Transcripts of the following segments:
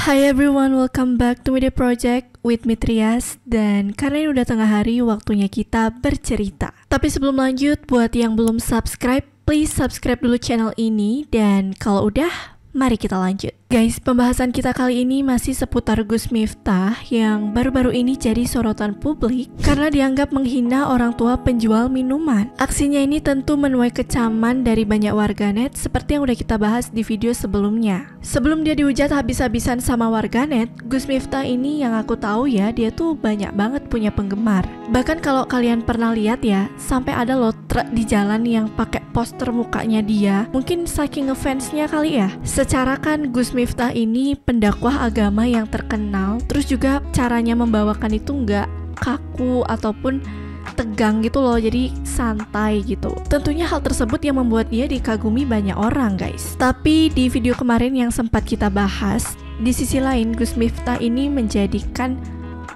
Hi everyone, welcome back to Media Project with Mitrias. Dan karena ini udah tengah hari, waktunya kita bercerita. Tapi sebelum lanjut, buat yang belum subscribe, please subscribe dulu channel ini. Dan kalau udah, mari kita lanjut. Guys, pembahasan kita kali ini masih seputar Gus Miftah yang baru-baru ini jadi sorotan publik karena dianggap menghina orang tua penjual minuman. Aksinya ini tentu menuai kecaman dari banyak warganet seperti yang udah kita bahas di video sebelumnya. Sebelum dia dihujat habis-habisan sama warganet, Gus Miftah ini yang aku tahu ya, dia tuh banyak banget punya penggemar. Bahkan kalau kalian pernah lihat ya, sampai ada loh truk di jalan yang pakai poster mukanya dia. Mungkin saking ngefansnya kali ya. Secara kan Gus Miftah ini pendakwah agama yang terkenal, terus juga caranya membawakan itu nggak kaku ataupun tegang gitu loh, jadi santai gitu. Tentunya hal tersebut yang membuat dia dikagumi banyak orang guys. Tapi di video kemarin yang sempat kita bahas, di sisi lain Gus Miftah ini menjadikan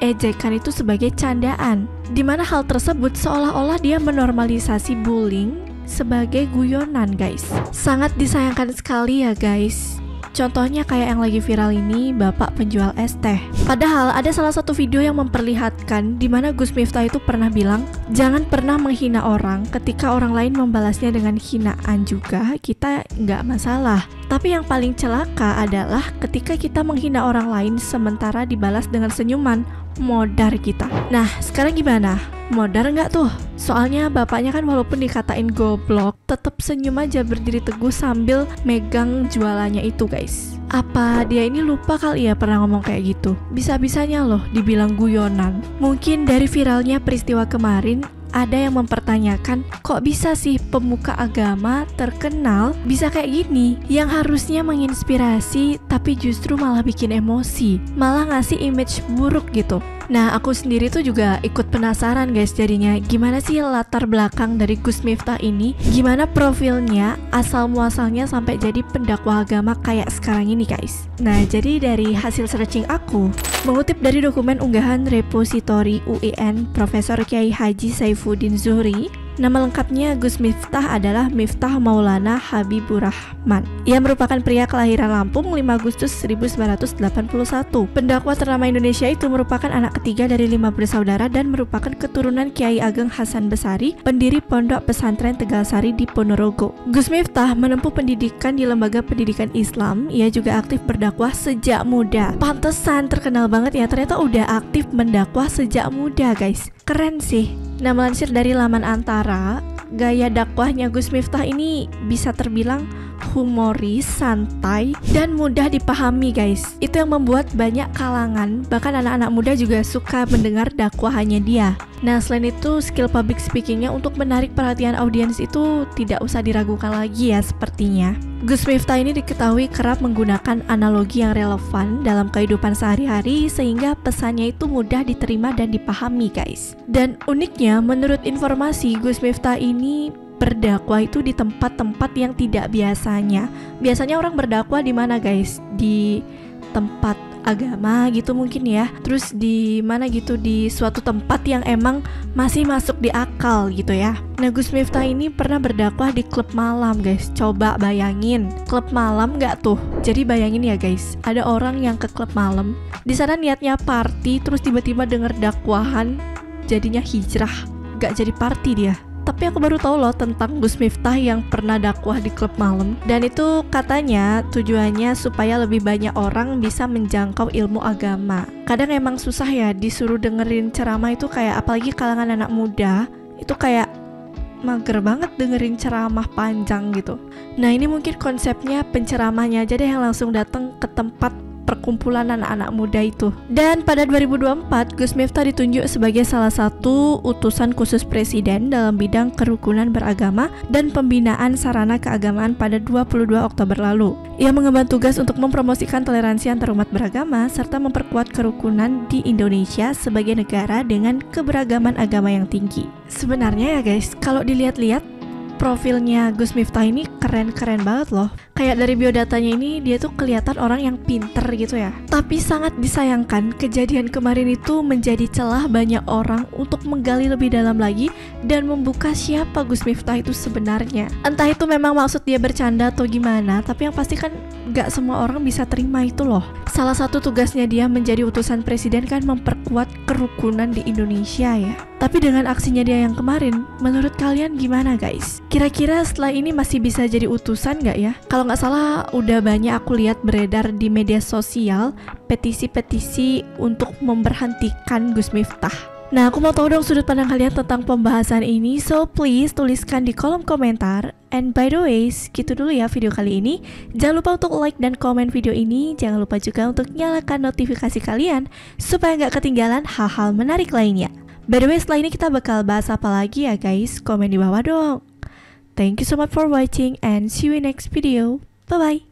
ejekan itu sebagai candaan, dimana hal tersebut seolah-olah dia menormalisasi bullying sebagai guyonan guys. Sangat disayangkan sekali ya guys. Contohnya kayak yang lagi viral ini, bapak penjual es teh. Padahal ada salah satu video yang memperlihatkan dimana Gus Miftah itu pernah bilang, jangan pernah menghina orang, ketika orang lain membalasnya dengan hinaan juga, kita nggak masalah. Tapi yang paling celaka adalah ketika kita menghina orang lain sementara dibalas dengan senyuman, modar kita. Nah, sekarang gimana? Modar nggak tuh? Soalnya bapaknya kan walaupun dikatain goblok, tetap senyum aja berdiri teguh sambil megang jualannya itu guys. Apa dia ini lupa kali ya pernah ngomong kayak gitu? Bisa-bisanya loh dibilang guyonan. Mungkin dari viralnya peristiwa kemarin, ada yang mempertanyakan, kok bisa sih pemuka agama terkenal bisa kayak gini, yang harusnya menginspirasi tapi justru malah bikin emosi, malah ngasih image buruk gitu. Nah, aku sendiri tuh juga ikut penasaran guys jadinya, gimana sih latar belakang dari Gus Miftah ini, gimana profilnya, asal muasalnya sampai jadi pendakwah agama kayak sekarang ini guys. Nah, jadi dari hasil searching aku, mengutip dari dokumen unggahan repositori UIN Profesor Kiai Haji Saifuddin Zuhri, nama lengkapnya Gus Miftah adalah Miftah Maulana Habibur Rahman. Ia merupakan pria kelahiran Lampung 5 Agustus 1981. Pendakwa ternama Indonesia itu merupakan anak ketiga dari 5 bersaudara dan merupakan keturunan Kiai Ageng Hasan Besari, pendiri Pondok Pesantren Tegalsari di Ponorogo. Gus Miftah menempuh pendidikan di lembaga pendidikan Islam. Ia juga aktif berdakwah sejak muda. Pantesan terkenal banget ya, ternyata udah aktif mendakwah sejak muda guys. Keren sih. Nah, melansir dari laman Antara, gaya dakwahnya Gus Miftah ini bisa terbilang humoris, santai, dan mudah dipahami guys. Itu yang membuat banyak kalangan, bahkan anak-anak muda juga suka mendengar dakwahannya dia. Nah, selain itu skill public speakingnya untuk menarik perhatian audiens itu tidak usah diragukan lagi ya sepertinya. Gus Miftah ini diketahui kerap menggunakan analogi yang relevan dalam kehidupan sehari-hari sehingga pesannya itu mudah diterima dan dipahami guys. Dan uniknya menurut informasi, Gus Miftah ini berdakwah itu di tempat-tempat yang tidak biasanya. Biasanya orang berdakwah di mana guys? Di tempat agama gitu mungkin ya. Terus di mana gitu, di suatu tempat yang emang masih masuk di akal gitu ya. Nah, Gus Miftah ini pernah berdakwah di klub malam guys. Coba bayangin, klub malam nggak tuh? Jadi bayangin ya guys, ada orang yang ke klub malam, di sana niatnya party, terus tiba-tiba denger dakwahan, jadinya hijrah, nggak jadi party dia. Tapi aku baru tahu loh tentang Gus Miftah yang pernah dakwah di klub malam. Dan itu katanya tujuannya supaya lebih banyak orang bisa menjangkau ilmu agama. Kadang emang susah ya disuruh dengerin ceramah itu, kayak apalagi kalangan anak muda, itu kayak mager banget dengerin ceramah panjang gitu. Nah, ini mungkin konsepnya penceramahnya aja deh yang langsung datang ke tempat perkumpulan anak-anak muda itu. Dan pada 2024, Gus Miftah ditunjuk sebagai salah satu utusan khusus presiden dalam bidang kerukunan beragama dan pembinaan sarana keagamaan pada 22 Oktober lalu. Ia mengemban tugas untuk mempromosikan toleransi antarumat beragama serta memperkuat kerukunan di Indonesia sebagai negara dengan keberagaman agama yang tinggi. Sebenarnya ya guys, kalau dilihat-lihat profilnya Gus Miftah ini keren-keren banget loh. Kayak dari biodatanya ini dia tuh kelihatan orang yang pinter gitu ya. Tapi sangat disayangkan kejadian kemarin itu menjadi celah banyak orang untuk menggali lebih dalam lagi dan membuka siapa Gus Miftah itu sebenarnya. Entah itu memang maksud dia bercanda atau gimana, tapi yang pasti kan gak semua orang bisa terima itu loh. Salah satu tugasnya dia menjadi utusan presiden kan memperkuat kerukunan di Indonesia ya. Tapi dengan aksinya dia yang kemarin, menurut kalian gimana guys? Kira-kira setelah ini masih bisa jadi utusan gak ya? Kalau nggak salah udah banyak aku lihat beredar di media sosial petisi-petisi untuk memberhentikan Gus Miftah. Nah, aku mau tahu dong sudut pandang kalian tentang pembahasan ini, so please tuliskan di kolom komentar. And by the way, gitu dulu ya video kali ini. Jangan lupa untuk like dan komen video ini. Jangan lupa juga untuk nyalakan notifikasi kalian supaya nggak ketinggalan hal-hal menarik lainnya. By the way, setelah ini kita bakal bahas apa lagi ya guys? Komen di bawah dong. Thank you so much for watching and see you in next video. Bye-bye.